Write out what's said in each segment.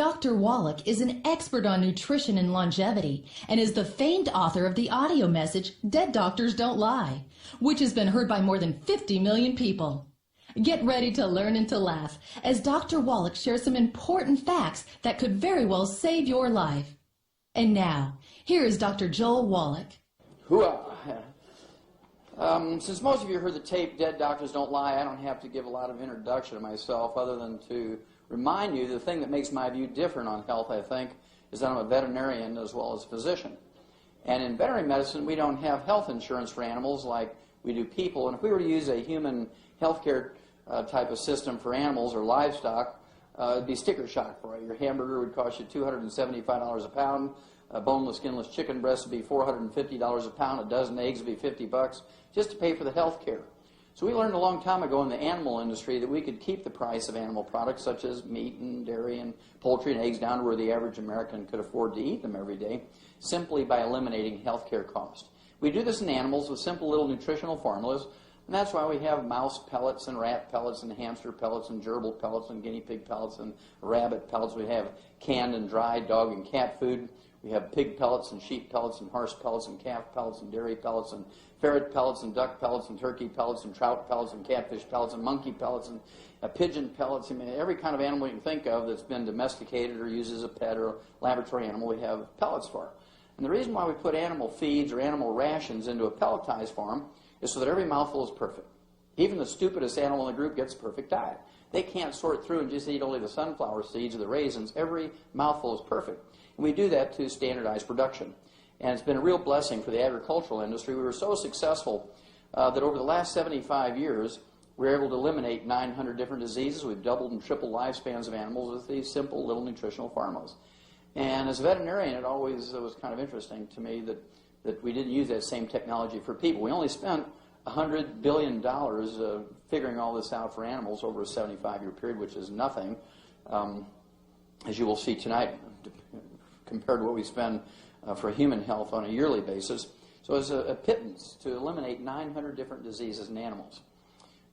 Dr. Wallach is an expert on nutrition and longevity and is the famed author of the audio message, Dead Doctors Don't Lie, which has been heard by more than 50 million people. Get ready to learn and to laugh as Dr. Wallach shares some important facts that could very well save your life. And now, here is Dr. Joel Wallach. Since most of you heard the tape, Dead Doctors Don't Lie, I don't have to give a lot of introduction to myself other than to remind you the thing that makes my view different on health, I think, is that I'm a veterinarian as well as a physician. And in veterinary medicine, we don't have health insurance for animals like we do people. And if we were to use a human healthcare type of system for animals or livestock, it'd be sticker shock for you. Your hamburger would cost you $275 a pound. A boneless, skinless chicken breast would be $450 a pound. A dozen eggs would be $50 just to pay for the health care. So we learned a long time ago in the animal industry that we could keep the price of animal products such as meat and dairy and poultry and eggs down to where the average American could afford to eat them every day simply by eliminating health care cost. We do this in animals with simple little nutritional formulas, and that's why we have mouse pellets and rat pellets and hamster pellets and gerbil pellets and guinea pig pellets and rabbit pellets. We have canned and dried dog and cat food. We have pig pellets and sheep pellets and horse pellets and calf pellets and dairy pellets and ferret pellets and duck pellets and turkey pellets and trout pellets and catfish pellets and monkey pellets and pigeon pellets. I mean, every kind of animal you can think of that's been domesticated or used as a pet or a laboratory animal, we have pellets for. And the reason why we put animal feeds or animal rations into a pelletized form is so that every mouthful is perfect. Even the stupidest animal in the group gets a perfect diet. They can't sort through and just eat only the sunflower seeds or the raisins. Every mouthful is perfect. And we do that to standardize production. And it's been a real blessing for the agricultural industry. We were so successful that over the last 75 years, we were able to eliminate 900 different diseases. We've doubled and tripled lifespans of animals with these simple little nutritional formulas. And as a veterinarian, it always was kind of interesting to me that we didn't use that same technology for people. We only spent $100 billion figuring all this out for animals over a 75-year period, which is nothing, as you will see tonight, compared to what we spend for human health on a yearly basis. So it's a pittance to eliminate 900 different diseases in animals.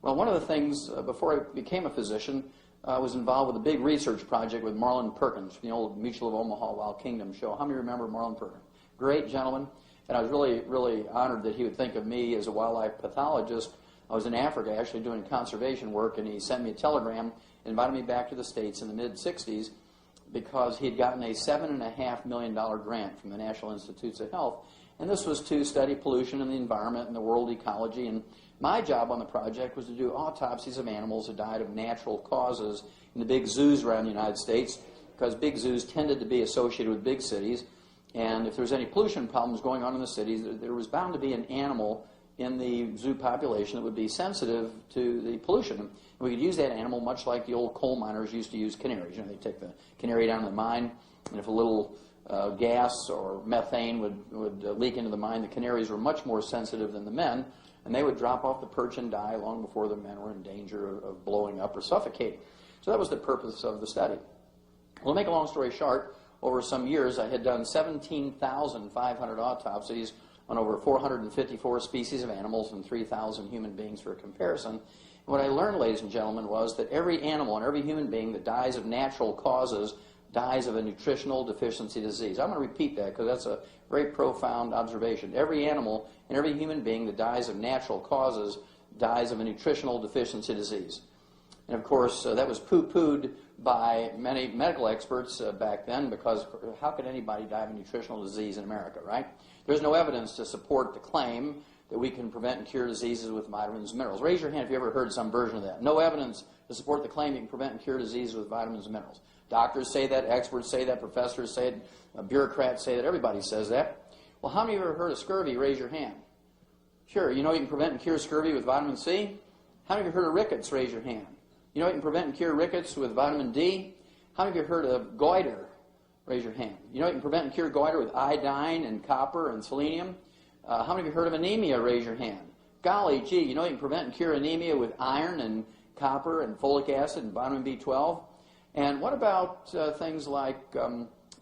Well, one of the things, before I became a physician, I was involved with a big research project with Marlin Perkins from the old Mutual of Omaha Wild Kingdom show. How many remember Marlin Perkins? Great gentleman. And I was really, really honored that he would think of me as a wildlife pathologist. I was in Africa actually doing conservation work, and he sent me a telegram, invited me back to the States in the mid-'60s because he had gotten a $7.5 million grant from the National Institutes of Health. And this was to study pollution in the environment and the world ecology. And my job on the project was to do autopsies of animals that died of natural causes in the big zoos around the United States, because big zoos tended to be associated with big cities. And if there was any pollution problems going on in the cities, there was bound to be an animal in the zoo population that would be sensitive to the pollution. And we could use that animal much like the old coal miners used to use canaries. You know, they'd take the canary down to the mine, and if a little gas or methane would leak into the mine, the canaries were much more sensitive than the men, and they would drop off the perch and die long before the men were in danger of blowing up or suffocating. So that was the purpose of the study. Well, to make a long story short, over some years I had done 17,500 autopsies on over 454 species of animals and 3,000 human beings for comparison. And what I learned, ladies and gentlemen, was that every animal and every human being that dies of natural causes dies of a nutritional deficiency disease. I'm going to repeat that because that's a very profound observation. Every animal and every human being that dies of natural causes dies of a nutritional deficiency disease. And of course, that was poo-pooed by many medical experts back then, because how could anybody die of a nutritional disease in America, right? There's no evidence to support the claim that we can prevent and cure diseases with vitamins and minerals. Raise your hand if you ever heard some version of that. No evidence to support the claim you can prevent and cure diseases with vitamins and minerals. Doctors say that, experts say that, professors say it, bureaucrats say that, everybody says that. Well, how many of you have ever heard of scurvy? Raise your hand. Sure, you know you can prevent and cure scurvy with vitamin C? How many of you have heard of rickets? Raise your hand. You know you can prevent and cure rickets with vitamin D? How many of you have heard of goiter? Raise your hand. You know you can prevent and cure goiter with iodine and copper and selenium? How many of you have heard of anemia? Raise your hand. Golly gee, you know you can prevent and cure anemia with iron and copper and folic acid and vitamin B12? And what about things like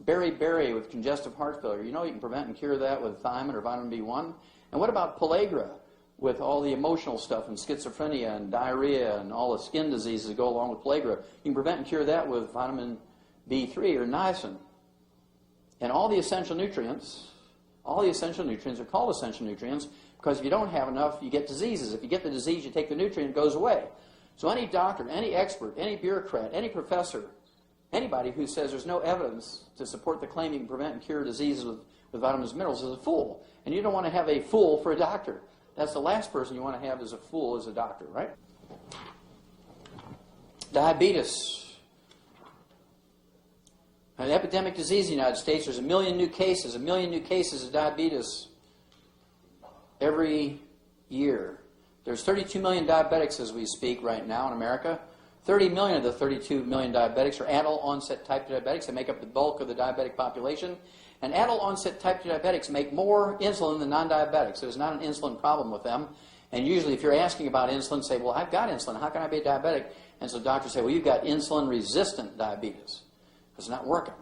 beriberi with congestive heart failure? You know you can prevent and cure that with thiamine or vitamin B1? And what about pellagra with all the emotional stuff and schizophrenia and diarrhea and all the skin diseases that go along with pellagra? You can prevent and cure that with vitamin B3 or niacin. And all the essential nutrients are called essential nutrients because if you don't have enough, you get diseases. If you get the disease, you take the nutrient, it goes away. So any doctor, any expert, any bureaucrat, any professor, anybody who says there's no evidence to support the claim you can prevent and cure diseases with vitamins and minerals is a fool. And you don't want to have a fool for a doctor. That's the last person you want to have as a fool as a doctor, right? Diabetes. An epidemic disease in the United States. There's 1 million new cases of diabetes every year. There's 32 million diabetics as we speak right now in America. 30 million of the 32 million diabetics are adult onset type 2 diabetics. They make up the bulk of the diabetic population. And adult onset type 2 diabetics make more insulin than non-diabetics. There's not an insulin problem with them. And usually if you're asking about insulin, say, well, I've got insulin. How can I be a diabetic? And so doctors say, well, you've got insulin-resistant diabetes. It's not working.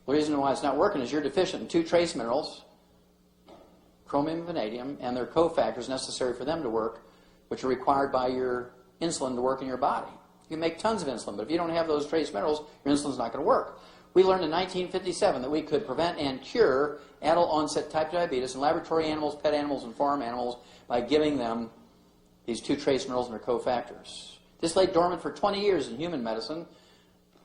The reason why it's not working is you're deficient in 2 trace minerals, chromium and vanadium, and their cofactors necessary for them to work, which are required by your insulin to work in your body. You can make tons of insulin, but if you don't have those trace minerals, your insulin's not going to work. We learned in 1957 that we could prevent and cure adult onset type 2 diabetes in laboratory animals, pet animals, and farm animals by giving them these 2 trace minerals and their cofactors. This lay dormant for 20 years in human medicine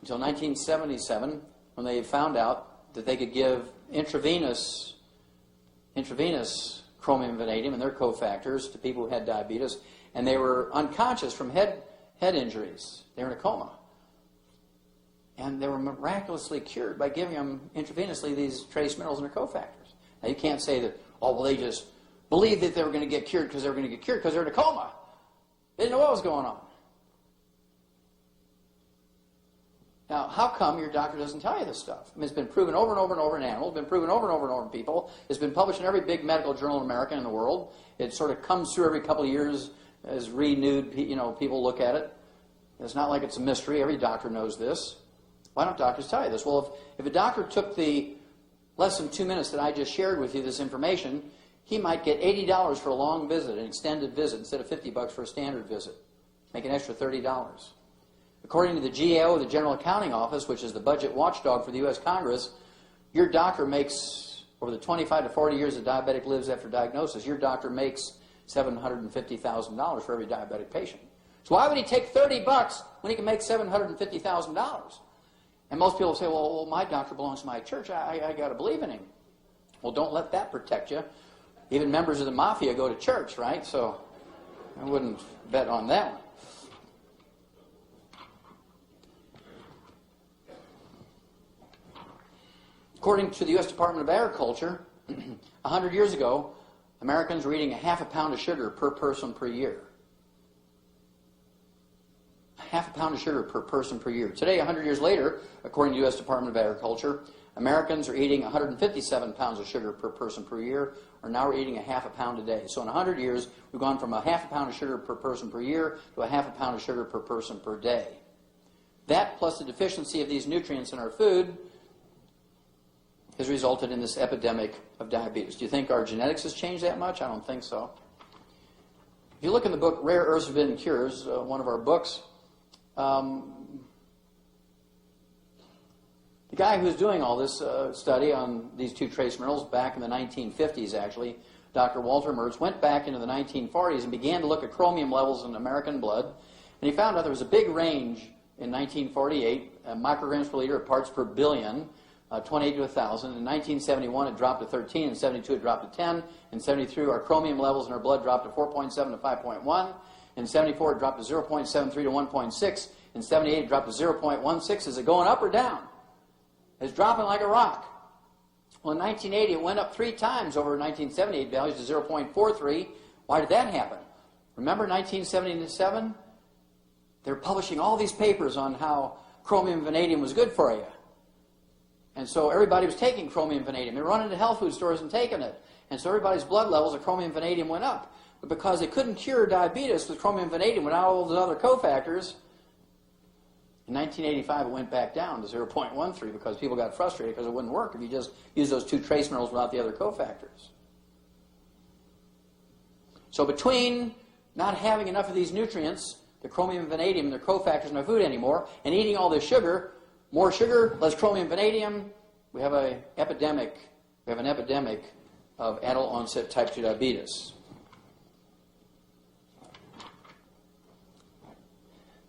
until 1977 when they found out that they could give intravenous chromium and vanadium and their cofactors to people who had diabetes, and they were unconscious from head injuries. They were in a coma. And they were miraculously cured by giving them intravenously these trace minerals and their cofactors. Now you can't say that, oh, well, they just believed that they were going to get cured because they were going to get cured because they're in a coma. They didn't know what was going on. Now, how come your doctor doesn't tell you this stuff? I mean, it's been proven over and over and over in animals. It's been proven over and over and over in people. It's been published in every big medical journal in America and in the world. It sort of comes through every couple of years as renewed, people look at it. It's not like it's a mystery. Every doctor knows this. Why don't doctors tell you this? Well, if a doctor took the less than 2 minutes that I just shared with you, this information, he might get $80 for a long visit, an extended visit, instead of $50 for a standard visit. Make an extra $30. According to the GAO, the General Accounting Office, which is the budget watchdog for the U.S. Congress, your doctor makes, over the 25 to 40 years a diabetic lives after diagnosis, your doctor makes $750,000 for every diabetic patient. So why would he take $30 when he can make $750,000? And most people say, well, my doctor belongs to my church. I got to believe in him. Well, don't let that protect you. Even members of the mafia go to church, right? So I wouldn't bet on that one. According to the U.S. Department of Agriculture, 100 years ago, Americans were eating 1/2 pound of sugar per person per year. 1/2 pound of sugar per person per year. Today, 100 years later, according to the U.S. Department of Agriculture, Americans are eating 157 pounds of sugar per person per year, or now we're eating 1/2 pound a day. So in 100 years, we've gone from 1/2 pound of sugar per person per year to 1/2 pound of sugar per person per day. That, plus the deficiency of these nutrients in our food, has resulted in this epidemic of diabetes. Do you think our genetics has changed that much? I don't think so. If you look in the book Rare Earths Forbidden Cures, one of our books, the guy who's doing all this study on these 2 trace minerals back in the 1950s, actually, Dr. Walter Mertz, went back into the 1940s and began to look at chromium levels in American blood, and he found out there was a big range in 1948, micrograms per liter of parts per billion, 28 to 1,000. In 1971, it dropped to 13. In 72, it dropped to 10. In 73, our chromium levels in our blood dropped to 4.7 to 5.1. In 74, it dropped to 0.73 to 1.6. In 78, it dropped to 0.16. Is it going up or down? It's dropping like a rock. Well, in 1980, it went up 3 times over 1978 values to 0.43. Why did that happen? Remember 1977? They were publishing all these papers on how chromium and vanadium was good for you. And so everybody was taking chromium and vanadium. They were running to health food stores and taking it. And so everybody's blood levels of chromium and vanadium went up. But because they couldn't cure diabetes with chromium and vanadium without all those other cofactors, in 1985 it went back down to 0.13 because people got frustrated because it wouldn't work if you just used those 2 trace minerals without the other cofactors. So between not having enough of these nutrients, the chromium and vanadium and their cofactors in our food anymore, and eating all this sugar, More sugar, less chromium, vanadium. We have an epidemic of adult onset type 2 diabetes.